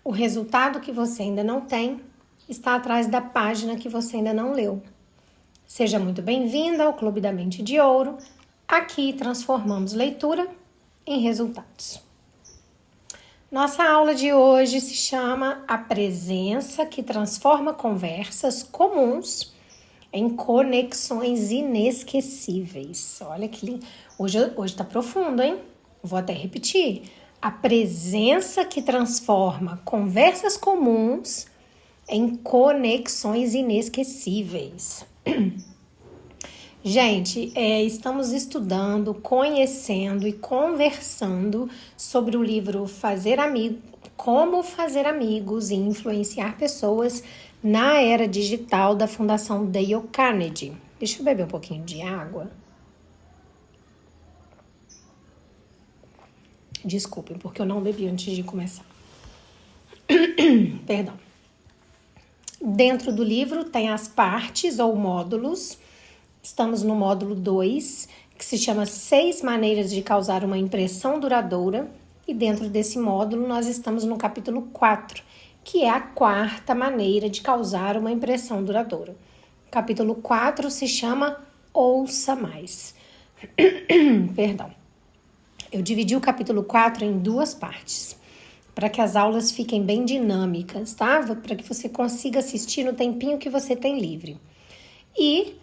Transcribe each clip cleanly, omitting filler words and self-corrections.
O resultado que você ainda não tem está atrás da página que você ainda não leu. Seja muito bem-vinda ao Clube da Mente de Ouro. Aqui transformamos leitura em resultados. Nossa aula de hoje se chama A Presença que Transforma Conversas Comuns em Conexões Inesquecíveis. Olha que lindo. Hoje tá profundo, hein? Vou até repetir. A presença que transforma conversas comuns em conexões inesquecíveis. Gente, estamos estudando, conhecendo e conversando sobre o livro Como Fazer Amigos e Influenciar Pessoas na Era Digital, da Fundação Dale Carnegie. Deixa eu beber um pouquinho de água. Desculpem, porque eu não bebi antes de começar. Perdão. Dentro do livro tem as partes ou módulos. Estamos no módulo 2, que se chama 6 maneiras de causar uma impressão duradoura. E dentro desse módulo nós estamos no capítulo 4, que é a 4ª maneira de causar uma impressão duradoura. O capítulo 4 se chama Ouça Mais. Perdão. Eu dividi o capítulo 4 em 2 partes, para que as aulas fiquem bem dinâmicas, tá? Para que você consiga assistir no tempinho que você tem livre. E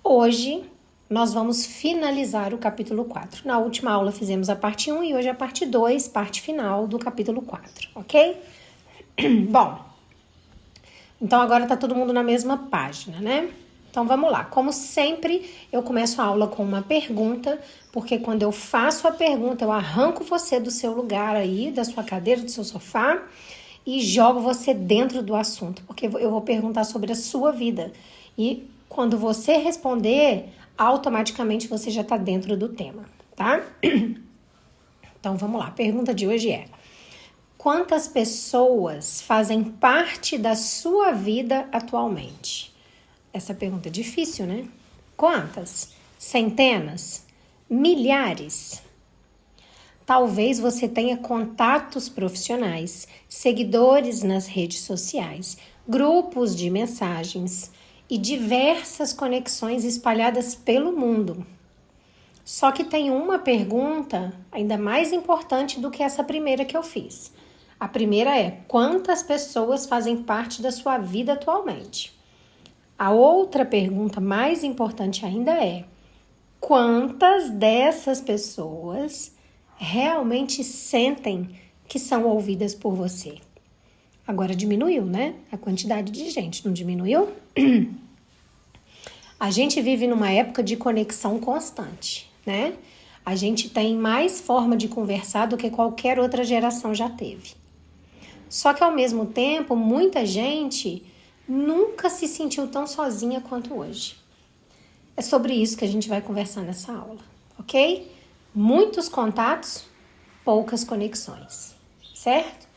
hoje nós vamos finalizar o capítulo 4. Na última aula fizemos a parte 1 e hoje a parte 2, parte final do capítulo 4, ok? Bom, então agora tá todo mundo na mesma página, né? Então vamos lá. Como sempre, eu começo a aula com uma pergunta, porque quando eu faço a pergunta, eu arranco você do seu lugar aí, da sua cadeira, do seu sofá, e jogo você dentro do assunto, porque eu vou perguntar sobre a sua vida. E quando você responder, automaticamente você já está dentro do tema, tá? Então vamos lá. A pergunta de hoje é: quantas pessoas fazem parte da sua vida atualmente? Essa pergunta é difícil, né? Quantas? Centenas? Milhares? Talvez você tenha contatos profissionais, seguidores nas redes sociais, grupos de mensagens e diversas conexões espalhadas pelo mundo. Só que tem uma pergunta ainda mais importante do que essa primeira que eu fiz. A primeira é: quantas pessoas fazem parte da sua vida atualmente? A outra pergunta mais importante ainda é: quantas dessas pessoas realmente sentem que são ouvidas por você? Agora diminuiu, né? A quantidade de gente, não diminuiu? A gente vive numa época de conexão constante, né? A gente tem mais forma de conversar do que qualquer outra geração já teve. Só que ao mesmo tempo, muita gente nunca se sentiu tão sozinha quanto hoje. É sobre isso que a gente vai conversar nessa aula, ok? Muitos contatos, poucas conexões, certo?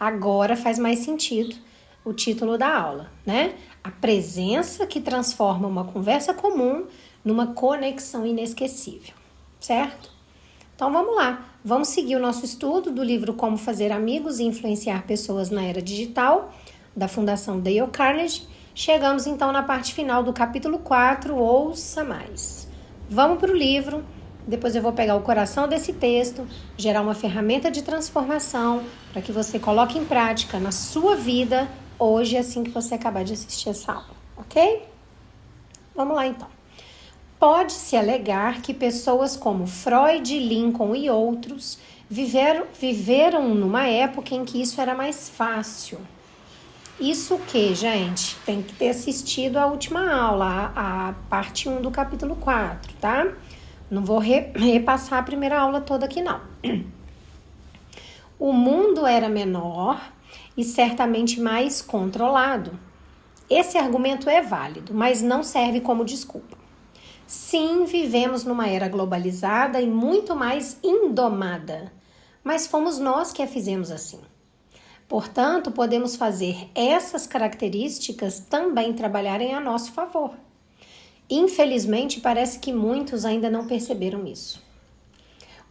Agora faz mais sentido o título da aula, né? A presença que transforma uma conversa comum numa conexão inesquecível, certo? Então vamos lá, vamos seguir o nosso estudo do livro Como Fazer Amigos e Influenciar Pessoas na Era Digital, da Fundação Dale Carnegie. Chegamos então na parte final do capítulo 4, Ouça Mais. Vamos para o livro, depois eu vou pegar o coração desse texto, gerar uma ferramenta de transformação para que você coloque em prática na sua vida hoje, assim que você acabar de assistir essa aula, ok? Vamos lá então. Pode-se alegar que pessoas como Freud, Lincoln e outros viveram numa época em que isso era mais fácil. Isso que, gente, tem que ter assistido a última aula, a parte 1 do capítulo 4, tá? Não vou repassar a primeira aula toda aqui, não. O mundo era menor e certamente mais controlado. Esse argumento é válido, mas não serve como desculpa. Sim, vivemos numa era globalizada e muito mais indomada, mas fomos nós que a fizemos assim. Portanto, podemos fazer essas características também trabalharem a nosso favor. Infelizmente, parece que muitos ainda não perceberam isso.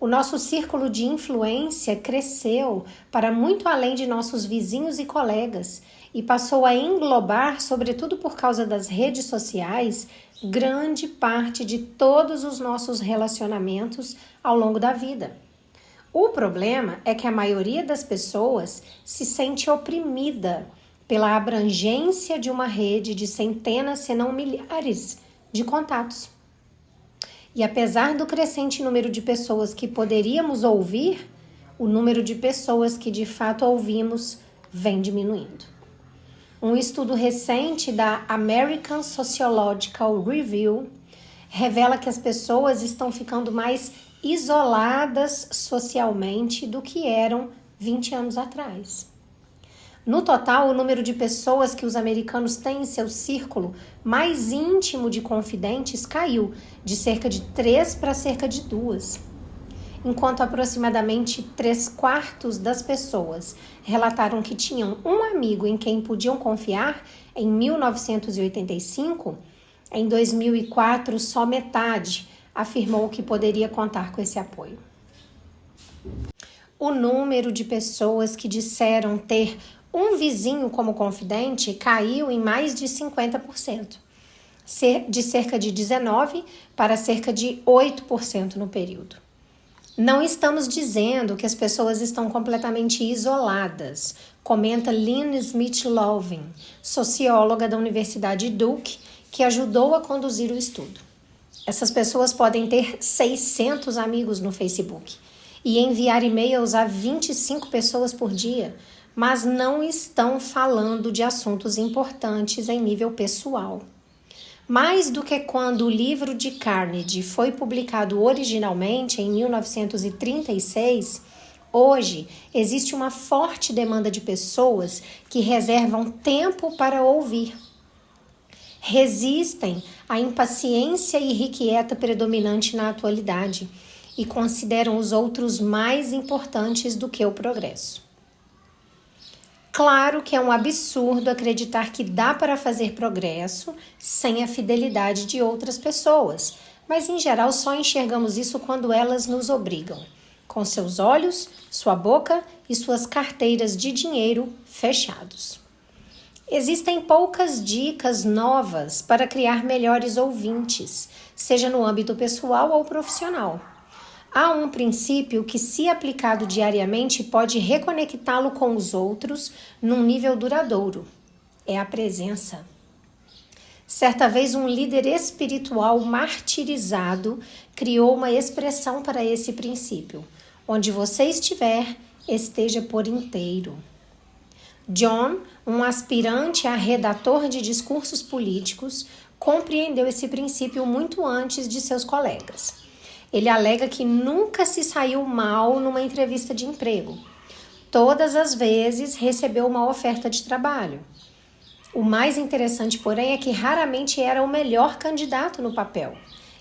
O nosso círculo de influência cresceu para muito além de nossos vizinhos e colegas e passou a englobar, sobretudo por causa das redes sociais, grande parte de todos os nossos relacionamentos ao longo da vida. O problema é que a maioria das pessoas se sente oprimida pela abrangência de uma rede de centenas, se não milhares, de contatos. E apesar do crescente número de pessoas que poderíamos ouvir, o número de pessoas que de fato ouvimos vem diminuindo. Um estudo recente da American Sociological Review revela que as pessoas estão ficando mais isoladas socialmente do que eram 20 anos atrás. No total, o número de pessoas que os americanos têm em seu círculo mais íntimo de confidentes caiu de cerca de 3 para cerca de 2, enquanto aproximadamente 3/4 das pessoas relataram que tinham um amigo em quem podiam confiar em 1985, em 2004 só metade afirmou que poderia contar com esse apoio. O número de pessoas que disseram ter um vizinho como confidente caiu em mais de 50%, de cerca de 19% para cerca de 8% no período. Não estamos dizendo que as pessoas estão completamente isoladas, comenta Lynn Smith Lovin, socióloga da Universidade Duke, que ajudou a conduzir o estudo. Essas pessoas podem ter 600 amigos no Facebook e enviar e-mails a 25 pessoas por dia, mas não estão falando de assuntos importantes em nível pessoal. Mais do que quando o livro de Carnegie foi publicado originalmente em 1936, hoje existe uma forte demanda de pessoas que reservam tempo para ouvir. Resistem à impaciência irrequieta predominante na atualidade e consideram os outros mais importantes do que o progresso. Claro que é um absurdo acreditar que dá para fazer progresso sem a fidelidade de outras pessoas, mas em geral só enxergamos isso quando elas nos obrigam, com seus olhos, sua boca e suas carteiras de dinheiro fechados. Existem poucas dicas novas para criar melhores ouvintes, seja no âmbito pessoal ou profissional. Há um princípio que, se aplicado diariamente, pode reconectá-lo com os outros num nível duradouro. É a presença. Certa vez, um líder espiritual martirizado criou uma expressão para esse princípio. Onde você estiver, esteja por inteiro. John, um aspirante a redator de discursos políticos, compreendeu esse princípio muito antes de seus colegas. Ele alega que nunca se saiu mal numa entrevista de emprego. Todas as vezes recebeu uma oferta de trabalho. O mais interessante, porém, é que raramente era o melhor candidato no papel.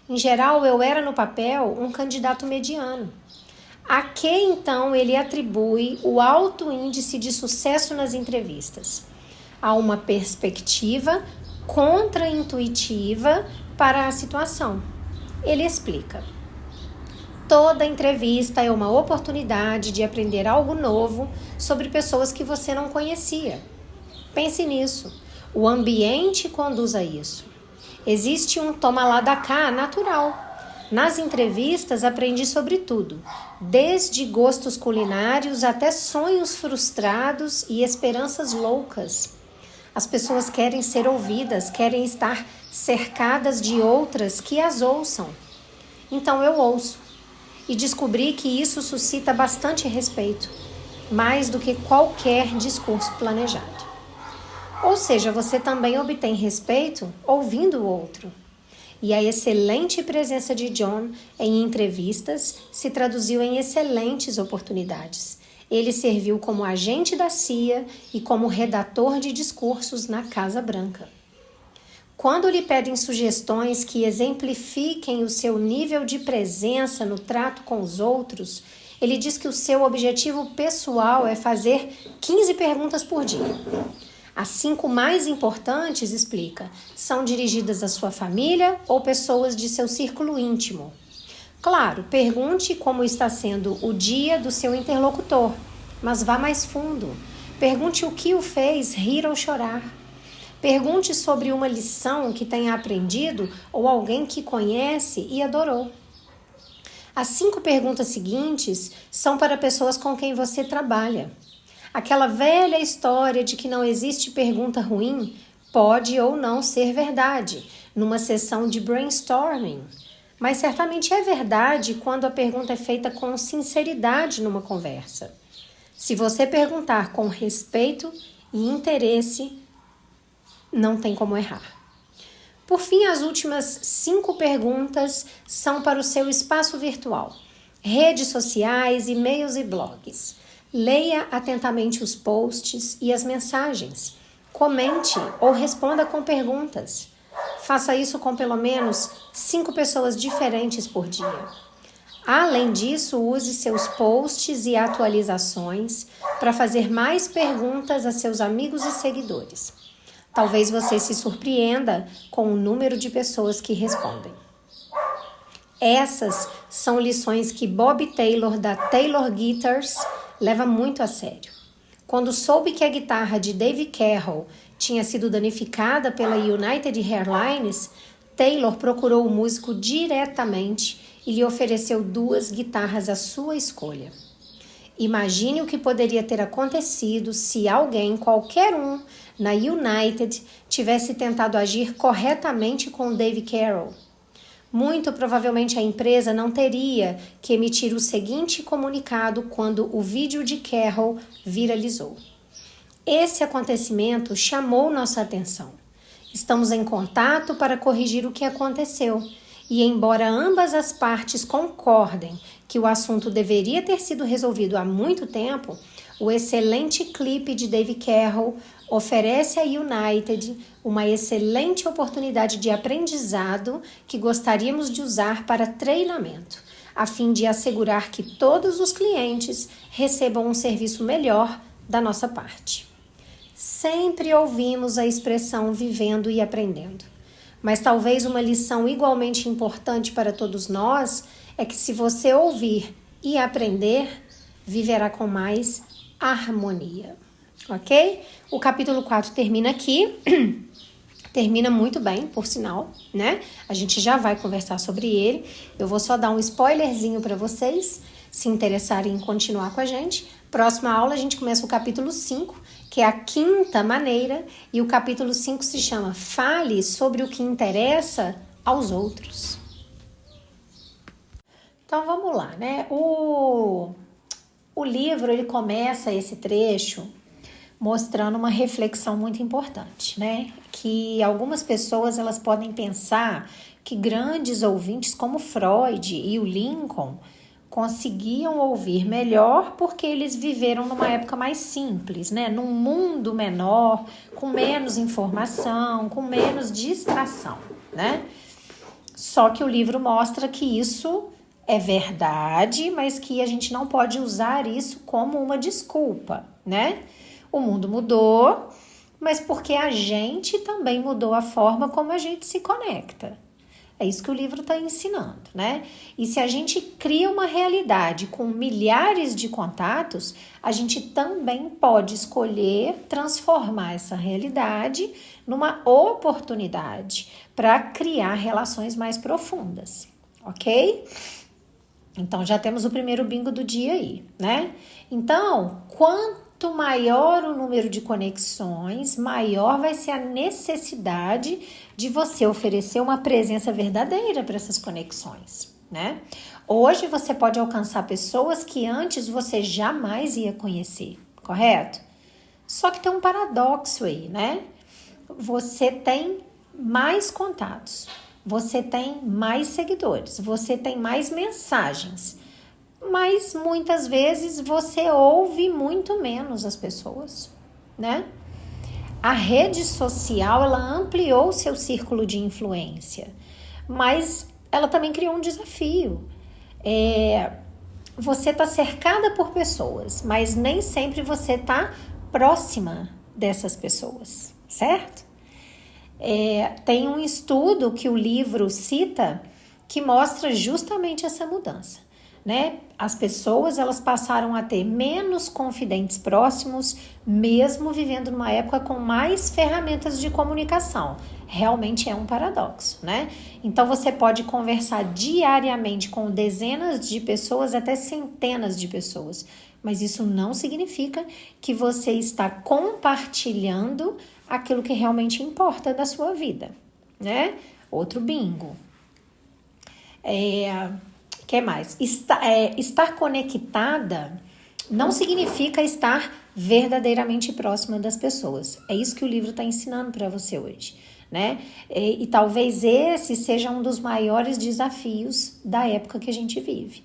Em geral, eu era no papel um candidato mediano. A que então ele atribui o alto índice de sucesso nas entrevistas? A uma perspectiva contraintuitiva para a situação. Ele explica: toda entrevista é uma oportunidade de aprender algo novo sobre pessoas que você não conhecia. Pense nisso. O ambiente conduz a isso. Existe um toma lá da cá natural. Nas entrevistas aprendi sobre tudo, desde gostos culinários até sonhos frustrados e esperanças loucas. As pessoas querem ser ouvidas, querem estar cercadas de outras que as ouçam. Então eu ouço e descobri que isso suscita bastante respeito, mais do que qualquer discurso planejado. Ou seja, você também obtém respeito ouvindo o outro. E a excelente presença de John em entrevistas se traduziu em excelentes oportunidades. Ele serviu como agente da CIA e como redator de discursos na Casa Branca. Quando lhe pedem sugestões que exemplifiquem o seu nível de presença no trato com os outros, ele diz que o seu objetivo pessoal é fazer 15 perguntas por dia. As 5 mais importantes, explica, são dirigidas à sua família ou pessoas de seu círculo íntimo. Claro, pergunte como está sendo o dia do seu interlocutor, mas vá mais fundo. Pergunte o que o fez rir ou chorar. Pergunte sobre uma lição que tenha aprendido ou alguém que conhece e adorou. As 5 perguntas seguintes são para pessoas com quem você trabalha. Aquela velha história de que não existe pergunta ruim pode ou não ser verdade numa sessão de brainstorming, mas certamente é verdade quando a pergunta é feita com sinceridade numa conversa. Se você perguntar com respeito e interesse, não tem como errar. Por fim, as últimas 5 perguntas são para o seu espaço virtual, redes sociais, e-mails e blogs. Leia atentamente os posts e as mensagens. Comente ou responda com perguntas. Faça isso com pelo menos 5 pessoas diferentes por dia. Além disso, use seus posts e atualizações para fazer mais perguntas a seus amigos e seguidores. Talvez você se surpreenda com o número de pessoas que respondem. Essas são lições que Bob Taylor, da Taylor Guitars, leva muito a sério. Quando soube que a guitarra de Dave Carroll tinha sido danificada pela United Airlines, Taylor procurou o músico diretamente e lhe ofereceu 2 guitarras à sua escolha. Imagine o que poderia ter acontecido se alguém, qualquer um, na United, tivesse tentado agir corretamente com Dave Carroll. Muito provavelmente a empresa não teria que emitir o seguinte comunicado quando o vídeo de Carroll viralizou. Esse acontecimento chamou nossa atenção. Estamos em contato para corrigir o que aconteceu. E embora ambas as partes concordem que o assunto deveria ter sido resolvido há muito tempo, o excelente clipe de Dave Carroll oferece à United uma excelente oportunidade de aprendizado que gostaríamos de usar para treinamento, a fim de assegurar que todos os clientes recebam um serviço melhor da nossa parte. Sempre ouvimos a expressão vivendo e aprendendo. Mas talvez uma lição igualmente importante para todos nós é que se você ouvir e aprender, viverá com mais harmonia, ok? O capítulo 4 termina aqui, termina muito bem, por sinal, né? A gente já vai conversar sobre ele, eu vou só dar um spoilerzinho para vocês, se interessarem em continuar com a gente. Próxima aula a gente começa o capítulo 5, que é a 5ª maneira, e o capítulo 5 se chama Fale sobre o que interessa aos outros. Então vamos lá, né? O livro, ele começa esse trecho mostrando uma reflexão muito importante, né? Que algumas pessoas, elas podem pensar que grandes ouvintes como Freud e o Lincoln conseguiam ouvir melhor porque eles viveram numa época mais simples, né? Num mundo menor, com menos informação, com menos distração, né? Só que o livro mostra que isso é verdade, mas que a gente não pode usar isso como uma desculpa, né? O mundo mudou, mas porque a gente também mudou a forma como a gente se conecta. É isso que o livro está ensinando, né? E se a gente cria uma realidade com milhares de contatos, a gente também pode escolher transformar essa realidade numa oportunidade para criar relações mais profundas, ok? Então, já temos o primeiro bingo do dia aí, né? Então, quanto maior o número de conexões, maior vai ser a necessidade de você oferecer uma presença verdadeira para essas conexões, né? Hoje você pode alcançar pessoas que antes você jamais ia conhecer, correto? Só que tem um paradoxo aí, né? Você tem mais contatos, você tem mais seguidores, você tem mais mensagens, mas muitas vezes você ouve muito menos as pessoas, né? A rede social, ela ampliou seu círculo de influência, mas ela também criou um desafio. Você está cercada por pessoas, mas nem sempre você está próxima dessas pessoas, certo? Tem um estudo que o livro cita que mostra justamente essa mudança, né? As pessoas, elas passaram a ter menos confidentes próximos, mesmo vivendo numa época com mais ferramentas de comunicação. Realmente é um paradoxo, né? Então você pode conversar diariamente com dezenas de pessoas, até centenas de pessoas, mas isso não significa que você está compartilhando aquilo que realmente importa da sua vida, né? Outro bingo. Que mais? Estar conectada não significa estar verdadeiramente próxima das pessoas. É isso que o livro está ensinando para você hoje, né? E talvez esse seja um dos maiores desafios da época que a gente vive.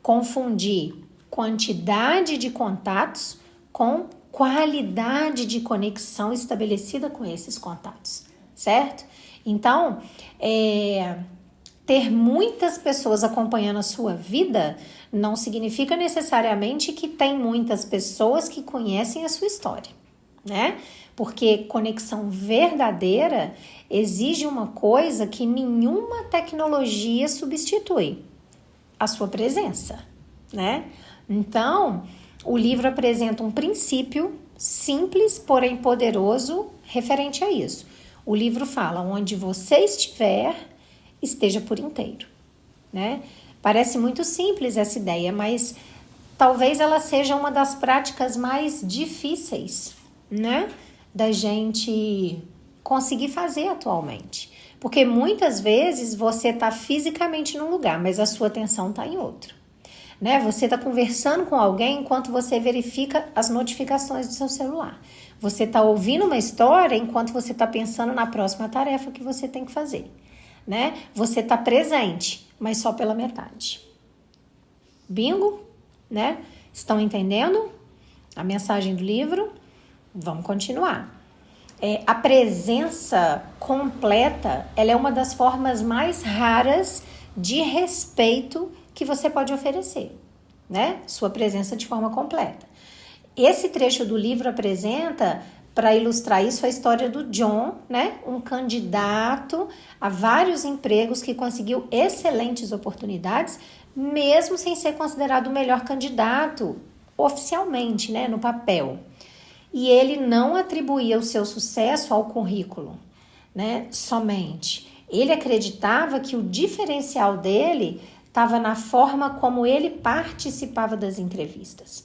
Confundir quantidade de contatos com qualidade de conexão estabelecida com esses contatos, certo? Então, ter muitas pessoas acompanhando a sua vida não significa necessariamente que tem muitas pessoas que conhecem a sua história, né? Porque conexão verdadeira exige uma coisa que nenhuma tecnologia substitui: a sua presença, né? Então, o livro apresenta um princípio simples, porém poderoso, referente a isso. O livro fala: onde você estiver, esteja por inteiro, né? Parece muito simples essa ideia, mas talvez ela seja uma das práticas mais difíceis, né, da gente conseguir fazer atualmente. Porque muitas vezes você está fisicamente num lugar, mas a sua atenção está em outro, né? Você está conversando com alguém enquanto você verifica as notificações do seu celular. Você está ouvindo uma história enquanto você está pensando na próxima tarefa que você tem que fazer, né? Você está presente, mas só pela metade. Bingo, né? Estão entendendo a mensagem do livro? Vamos continuar. A presença completa, ela é uma das formas mais raras de respeito que você pode oferecer, né? Sua presença de forma completa. Esse trecho do livro apresenta, para ilustrar isso, a história do John, né? Um candidato a vários empregos que conseguiu excelentes oportunidades, mesmo sem ser considerado o melhor candidato oficialmente, né? No papel. E ele não atribuía o seu sucesso ao currículo, né? Somente. Ele acreditava que o diferencial dele estava na forma como ele participava das entrevistas.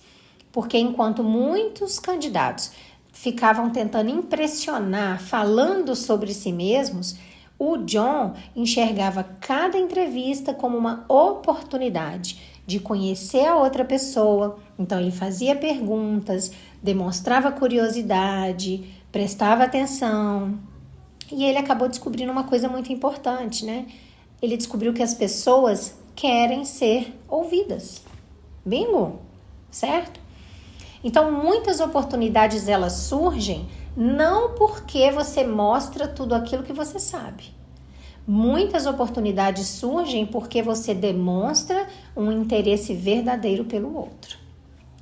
Porque enquanto muitos candidatos ficavam tentando impressionar, falando sobre si mesmos, o John enxergava cada entrevista como uma oportunidade de conhecer a outra pessoa. Então ele fazia perguntas, demonstrava curiosidade, prestava atenção. E ele acabou descobrindo uma coisa muito importante, né? Ele descobriu que as pessoas querem ser ouvidas. Bingo? Certo? Então, muitas oportunidades, elas surgem não porque você mostra tudo aquilo que você sabe. Muitas oportunidades surgem porque você demonstra um interesse verdadeiro pelo outro.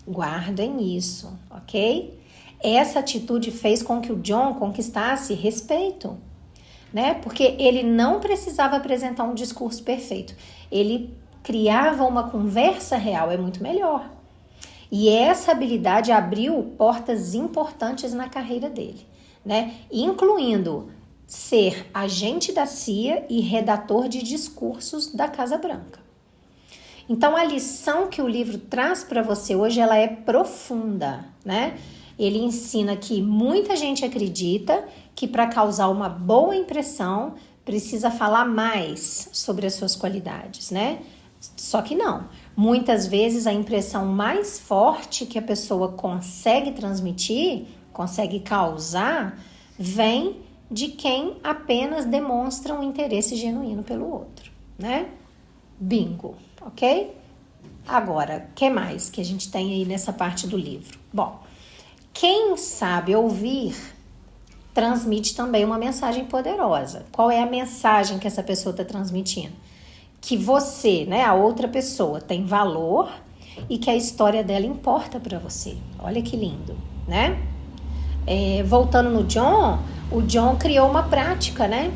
Guardem isso, ok? Essa atitude fez com que o John conquistasse respeito, né? Porque ele não precisava apresentar um discurso perfeito. Ele criava uma conversa real, é muito melhor. E essa habilidade abriu portas importantes na carreira dele, né? Incluindo ser agente da CIA e redator de discursos da Casa Branca. Então, a lição que o livro traz para você hoje, ela é profunda, né? Ele ensina que muita gente acredita que para causar uma boa impressão, precisa falar mais sobre as suas qualidades, né? Só que não. Muitas vezes a impressão mais forte que a pessoa consegue transmitir, consegue causar, vem de quem apenas demonstra um interesse genuíno pelo outro, né? Bingo, ok? Agora, o que mais que a gente tem aí nessa parte do livro? Bom, quem sabe ouvir transmite também uma mensagem poderosa. Qual é a mensagem que essa pessoa está transmitindo? Que você, né, a outra pessoa, tem valor e que a história dela importa para você. Olha que lindo, né? Voltando no John, o John criou uma prática, né?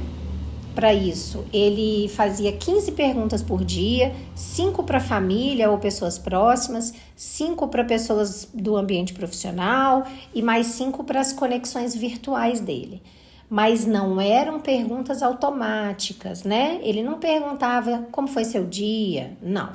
Para isso, ele fazia 15 perguntas por dia, 5 para a família ou pessoas próximas, 5 para pessoas do ambiente profissional e mais 5 para as conexões virtuais dele. Mas não eram perguntas automáticas, né? Ele não perguntava como foi seu dia, não.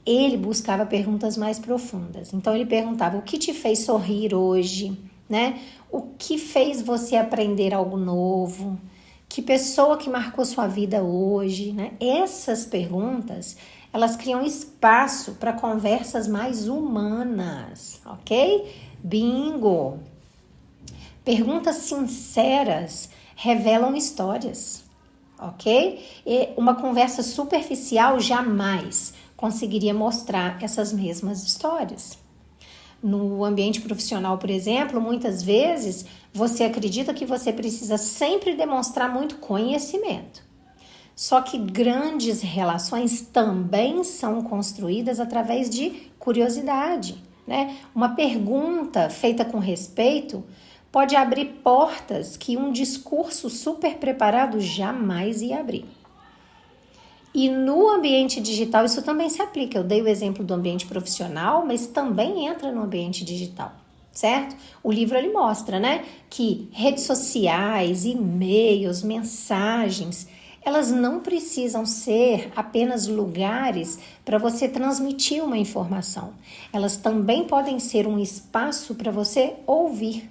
Ele buscava perguntas mais profundas. Então, ele perguntava o que te fez sorrir hoje, né? O que fez você aprender algo novo? Que pessoa que marcou sua vida hoje, né? Essas perguntas, elas criam espaço para conversas mais humanas, ok? Bingo! Perguntas sinceras revelam histórias, ok? E uma conversa superficial jamais conseguiria mostrar essas mesmas histórias. No ambiente profissional, por exemplo, muitas vezes você acredita que você precisa sempre demonstrar muito conhecimento. Só que grandes relações também são construídas através de curiosidade, né? Uma pergunta feita com respeito pode abrir portas que um discurso super preparado jamais ia abrir. E no ambiente digital isso também se aplica. Eu dei o exemplo do ambiente profissional, mas também entra no ambiente digital, certo? O livro ele mostra, né, que redes sociais, e-mails, mensagens, elas não precisam ser apenas lugares para você transmitir uma informação. Elas também podem ser um espaço para você ouvir,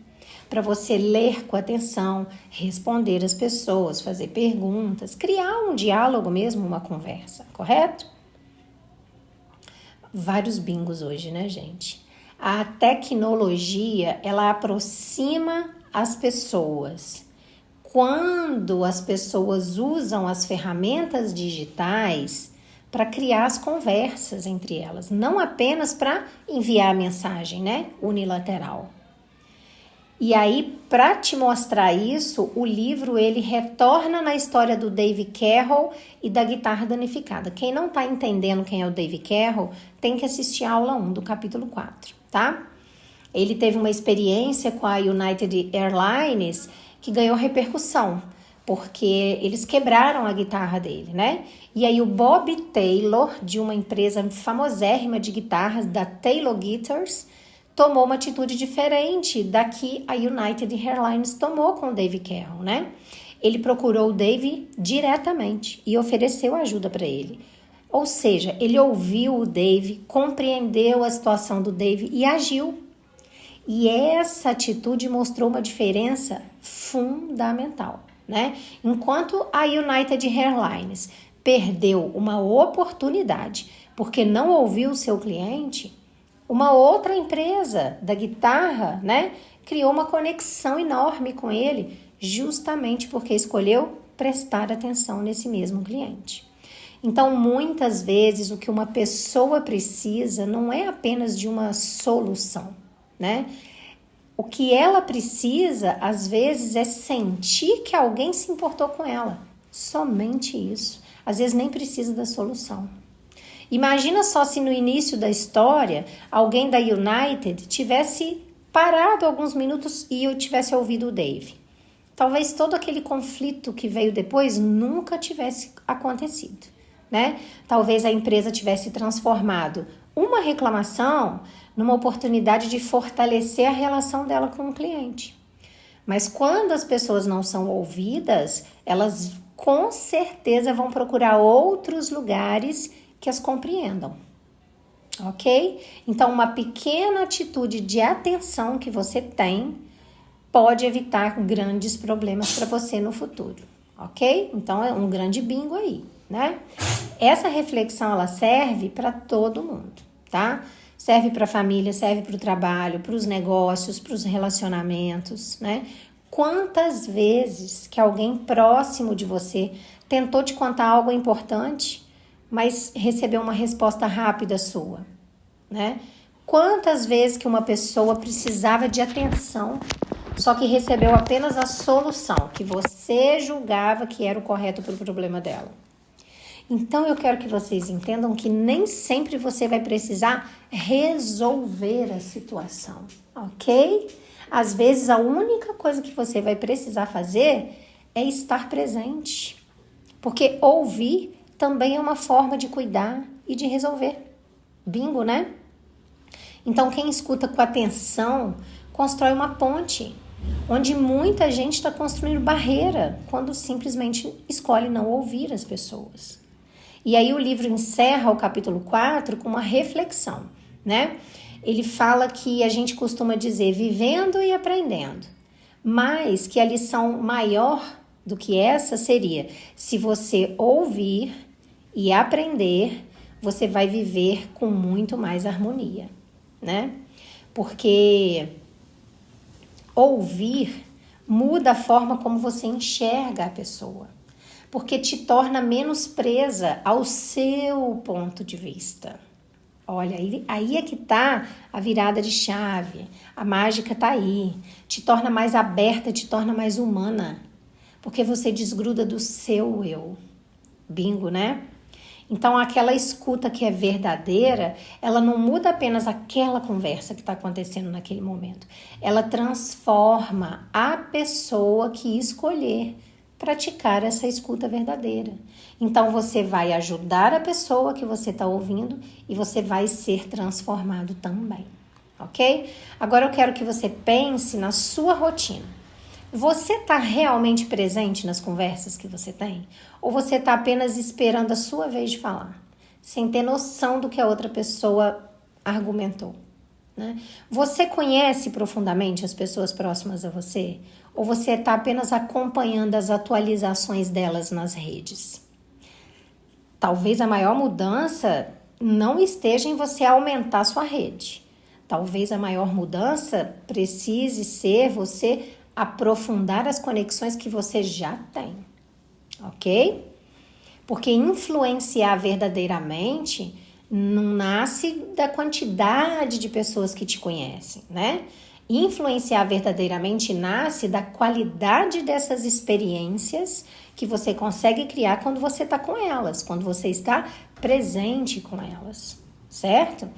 para você ler com atenção, responder às pessoas, fazer perguntas, criar um diálogo mesmo, uma conversa, correto? Vários bingos hoje, né, gente? A tecnologia, ela aproxima as pessoas. Quando as pessoas usam as ferramentas digitais para criar as conversas entre elas, não apenas para enviar a mensagem, né, unilateral. E aí, para te mostrar isso, o livro ele retorna na história do Dave Carroll e da guitarra danificada. Quem não está entendendo quem é o Dave Carroll, tem que assistir a aula 1 do capítulo 4, tá? Ele teve uma experiência com a United Airlines que ganhou repercussão, porque eles quebraram a guitarra dele, né? E aí o Bob Taylor, de uma empresa famosérrima de guitarras, da Taylor Guitars, tomou uma atitude diferente da que a United Airlines tomou com o Dave Carroll, né? Ele procurou o Dave diretamente e ofereceu ajuda para ele. Ou seja, ele ouviu o Dave, compreendeu a situação do Dave e agiu. E essa atitude mostrou uma diferença fundamental, né? Enquanto a United Airlines perdeu uma oportunidade porque não ouviu o seu cliente, uma outra empresa da guitarra, né, criou uma conexão enorme com ele, justamente porque escolheu prestar atenção nesse mesmo cliente. Então, muitas vezes, o que uma pessoa precisa não é apenas de uma solução, né? O que ela precisa, às vezes, é sentir que alguém se importou com ela. Somente isso. Às vezes, nem precisa da solução. Imagina só se no início da história alguém da United tivesse parado alguns minutos e eu tivesse ouvido o Dave. Talvez todo aquele conflito que veio depois nunca tivesse acontecido, né? Talvez a empresa tivesse transformado uma reclamação numa oportunidade de fortalecer a relação dela com o cliente. Mas quando as pessoas não são ouvidas, elas com certeza vão procurar outros lugares que as compreendam, ok? Então, uma pequena atitude de atenção que você tem pode evitar grandes problemas para você no futuro, ok? Então, é um grande bingo aí, né? Essa reflexão, ela serve para todo mundo, tá? Serve para a família, serve para o trabalho, para os negócios, para os relacionamentos, né? Quantas vezes que alguém próximo de você tentou te contar algo importante, mas recebeu uma resposta rápida sua, né? Quantas vezes que uma pessoa precisava de atenção, só que recebeu apenas a solução que você julgava que era o correto para o problema dela. Então, eu quero que vocês entendam que nem sempre você vai precisar resolver a situação, ok? Às vezes, a única coisa que você vai precisar fazer é estar presente. Porque ouvir também é uma forma de cuidar e de resolver. Bingo, né? Então, quem escuta com atenção constrói uma ponte, onde muita gente está construindo barreira quando simplesmente escolhe não ouvir as pessoas. E aí o livro encerra o capítulo 4 com uma reflexão, né? Ele fala que a gente costuma dizer vivendo e aprendendo, mas que a lição maior do que essa seria: se você ouvir e aprender, você vai viver com muito mais harmonia, né? Porque ouvir muda a forma como você enxerga a pessoa, porque te torna menos presa ao seu ponto de vista. Olha, aí é que tá a virada de chave, a mágica tá aí, te torna mais aberta, te torna mais humana, porque você desgruda do seu eu. Bingo, né? Então, aquela escuta que é verdadeira, ela não muda apenas aquela conversa que está acontecendo naquele momento. Ela transforma a pessoa que escolher praticar essa escuta verdadeira. Então, você vai ajudar a pessoa que você está ouvindo e você vai ser transformado também, ok? Agora, eu quero que você pense na sua rotina. Você está realmente presente nas conversas que você tem? Ou você está apenas esperando a sua vez de falar, sem ter noção do que a outra pessoa argumentou, né? Você conhece profundamente as pessoas próximas a você? Ou você está apenas acompanhando as atualizações delas nas redes? Talvez a maior mudança não esteja em você aumentar sua rede. Talvez a maior mudança precise ser você aprofundar as conexões que você já tem, ok? Porque influenciar verdadeiramente não nasce da quantidade de pessoas que te conhecem, né? Influenciar verdadeiramente nasce da qualidade dessas experiências que você consegue criar quando você está com elas, quando você está presente com elas, certo?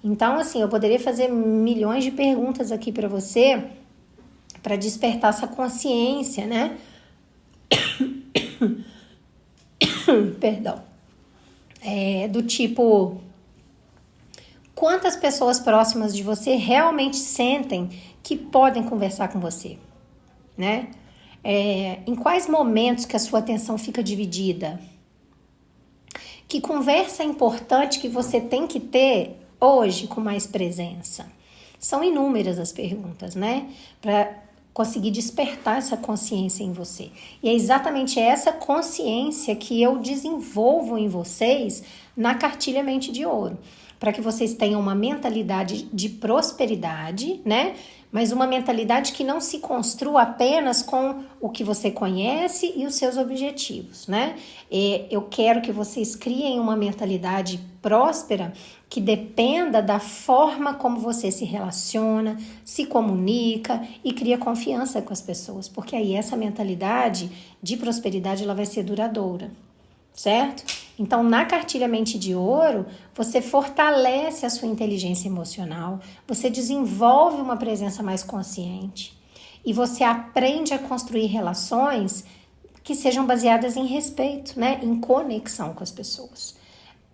Então, assim, eu poderia fazer milhões de perguntas aqui para você, para despertar essa consciência, né? Perdão. Do tipo, quantas pessoas próximas de você realmente sentem que podem conversar com você, né? Em quais momentos que a sua atenção fica dividida? Que conversa importante que você tem que ter hoje com mais presença? São inúmeras as perguntas, né? Para conseguir despertar essa consciência em você. E é exatamente essa consciência que eu desenvolvo em vocês na Cartilha Mente de Ouro, para que vocês tenham uma mentalidade de prosperidade, né? Mas uma mentalidade que não se construa apenas com o que você conhece e os seus objetivos, né? Eu quero que vocês criem uma mentalidade próspera que dependa da forma como você se relaciona, se comunica e cria confiança com as pessoas, porque aí essa mentalidade de prosperidade ela vai ser duradoura, certo? Então, na Cartilha Mente de Ouro, você fortalece a sua inteligência emocional, você desenvolve uma presença mais consciente e você aprende a construir relações que sejam baseadas em respeito, né? Em conexão com as pessoas.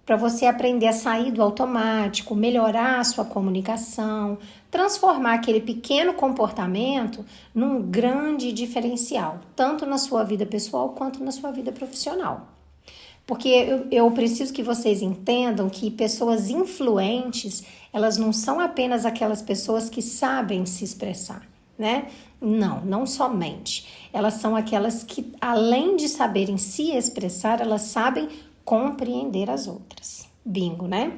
Para você aprender a sair do automático, melhorar a sua comunicação, transformar aquele pequeno comportamento num grande diferencial, tanto na sua vida pessoal quanto na sua vida profissional. Porque eu preciso que vocês entendam que pessoas influentes, elas não são apenas aquelas pessoas que sabem se expressar, né? Não somente. Elas são aquelas que, além de saberem se expressar, elas sabem compreender as outras. Bingo, né?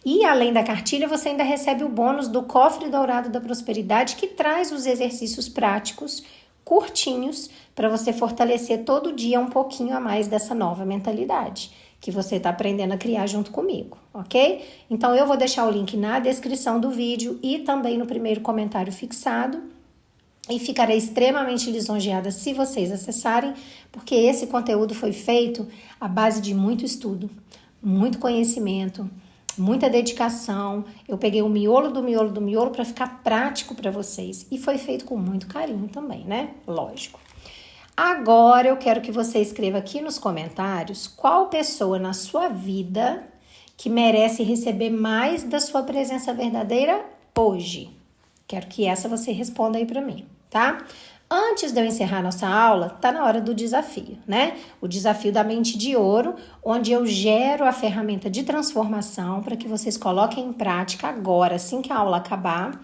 E além da cartilha, você ainda recebe o bônus do Cofre Dourado da Prosperidade, que traz os exercícios práticos curtinhos para você fortalecer todo dia um pouquinho a mais dessa nova mentalidade que você está aprendendo a criar junto comigo, ok? Então eu vou deixar o link na descrição do vídeo e também no primeiro comentário fixado e ficarei extremamente lisonjeada se vocês acessarem, porque esse conteúdo foi feito à base de muito estudo, muito conhecimento, muita dedicação. Eu peguei o miolo do miolo do miolo para ficar prático para vocês. E foi feito com muito carinho também, né? Lógico. Agora eu quero que você escreva aqui nos comentários qual pessoa na sua vida que merece receber mais da sua presença verdadeira hoje. Quero que essa você responda aí para mim, tá? Antes de eu encerrar nossa aula, tá na hora do desafio, né? O desafio da mente de ouro, onde eu gero a ferramenta de transformação para que vocês coloquem em prática agora, assim que a aula acabar.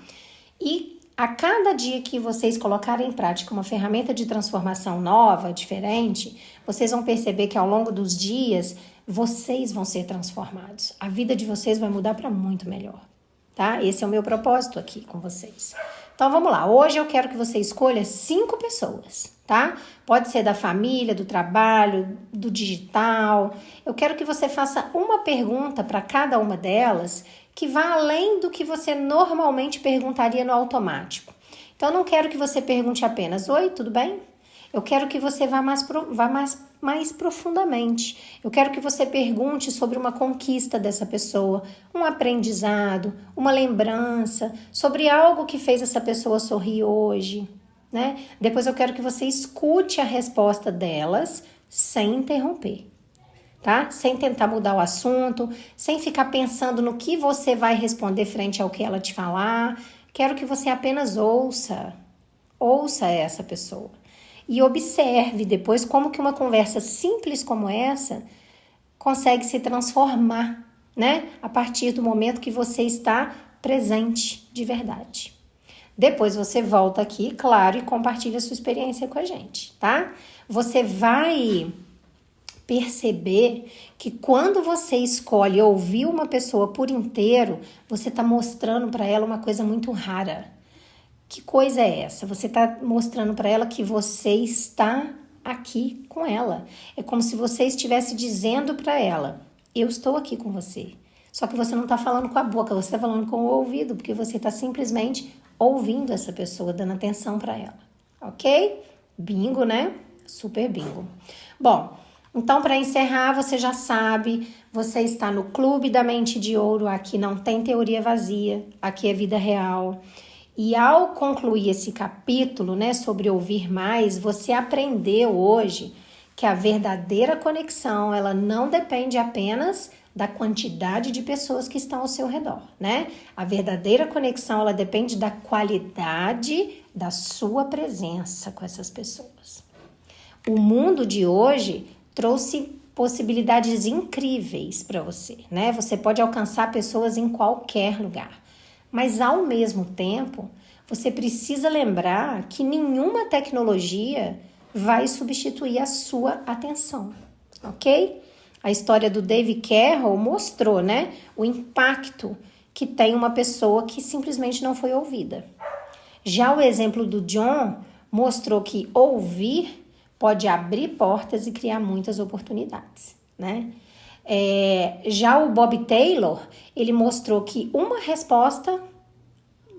E a cada dia que vocês colocarem em prática uma ferramenta de transformação nova, diferente, vocês vão perceber que ao longo dos dias, vocês vão ser transformados. A vida de vocês vai mudar para muito melhor, tá? Esse é o meu propósito aqui com vocês. Então, vamos lá. Hoje eu quero que você escolha 5 pessoas, tá? Pode ser da família, do trabalho, do digital. Eu quero que você faça uma pergunta para cada uma delas que vá além do que você normalmente perguntaria no automático. Então, eu não quero que você pergunte apenas, oi, tudo bem? Eu quero que você vá mais profundamente. Eu quero que você pergunte sobre uma conquista dessa pessoa, um aprendizado, uma lembrança, sobre algo que fez essa pessoa sorrir hoje, né? Depois eu quero que você escute a resposta delas sem interromper, tá? Sem tentar mudar o assunto, sem ficar pensando no que você vai responder frente ao que ela te falar. Quero que você apenas ouça essa pessoa. E observe depois como que uma conversa simples como essa consegue se transformar, né? A partir do momento que você está presente de verdade. Depois você volta aqui, claro, e compartilha a sua experiência com a gente, tá? Você vai perceber que quando você escolhe ouvir uma pessoa por inteiro, você está mostrando para ela uma coisa muito rara. Que coisa é essa? Você está mostrando para ela que você está aqui com ela. É como se você estivesse dizendo para ela, eu estou aqui com você. Só que você não está falando com a boca, você está falando com o ouvido, porque você está simplesmente ouvindo essa pessoa, dando atenção para ela. Ok? Bingo, né? Super bingo. Bom, então para encerrar, você já sabe, você está no Clube da Mente de Ouro, aqui não tem teoria vazia, aqui é vida real. E ao concluir esse capítulo, né, sobre ouvir mais, você aprendeu hoje que a verdadeira conexão, ela não depende apenas da quantidade de pessoas que estão ao seu redor, né? A verdadeira conexão, ela depende da qualidade da sua presença com essas pessoas. O mundo de hoje trouxe possibilidades incríveis para você, né? Você pode alcançar pessoas em qualquer lugar. Mas, ao mesmo tempo, você precisa lembrar que nenhuma tecnologia vai substituir a sua atenção, ok? A história do Dave Carroll mostrou, né, o impacto que tem uma pessoa que simplesmente não foi ouvida. Já o exemplo do John mostrou que ouvir pode abrir portas e criar muitas oportunidades, né? Já o Bob Taylor, ele mostrou que uma resposta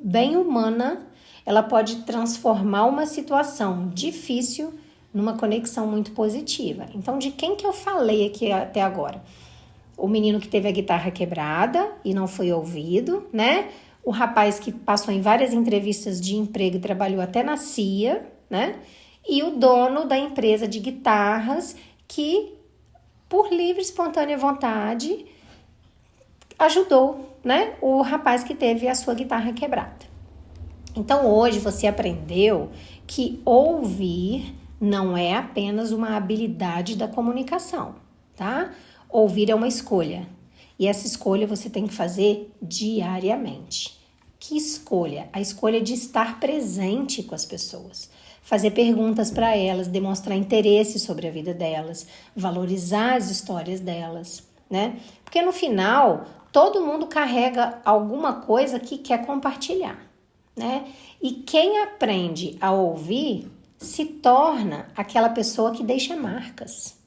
bem humana, ela pode transformar uma situação difícil numa conexão muito positiva. Então, de quem que eu falei aqui até agora? O menino que teve a guitarra quebrada e não foi ouvido, né? O rapaz que passou em várias entrevistas de emprego e trabalhou até na CIA, né? E o dono da empresa de guitarras que, por livre e espontânea vontade, ajudou, né, o rapaz que teve a sua guitarra quebrada. Então, hoje você aprendeu que ouvir não é apenas uma habilidade da comunicação, tá? Ouvir é uma escolha. E essa escolha você tem que fazer diariamente. Que escolha? A escolha de estar presente com as pessoas. Fazer perguntas para elas, demonstrar interesse sobre a vida delas, valorizar as histórias delas, né? Porque no final, todo mundo carrega alguma coisa que quer compartilhar, né? E quem aprende a ouvir se torna aquela pessoa que deixa marcas.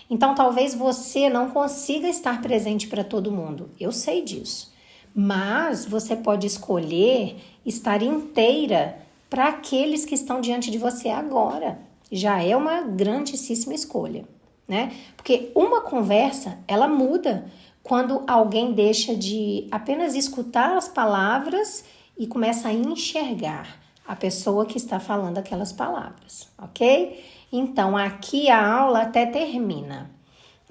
Então, talvez você não consiga estar presente para todo mundo. Eu sei disso. Mas você pode escolher estar inteira para aqueles que estão diante de você agora. Já é uma grandíssima escolha, né? Porque uma conversa, ela muda quando alguém deixa de apenas escutar as palavras e começa a enxergar a pessoa que está falando aquelas palavras, ok? Então, aqui a aula até termina,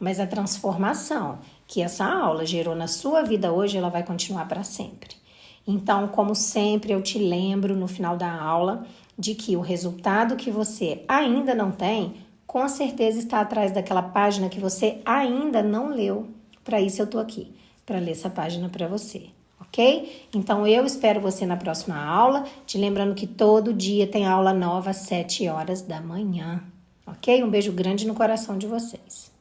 mas a transformação que essa aula gerou na sua vida hoje, ela vai continuar para sempre. Então, como sempre, eu te lembro no final da aula de que o resultado que você ainda não tem, com certeza está atrás daquela página que você ainda não leu. Para isso eu tô aqui, para ler essa página para você, ok? Então eu espero você na próxima aula, te lembrando que todo dia tem aula nova às 7 horas da manhã, ok? Um beijo grande no coração de vocês.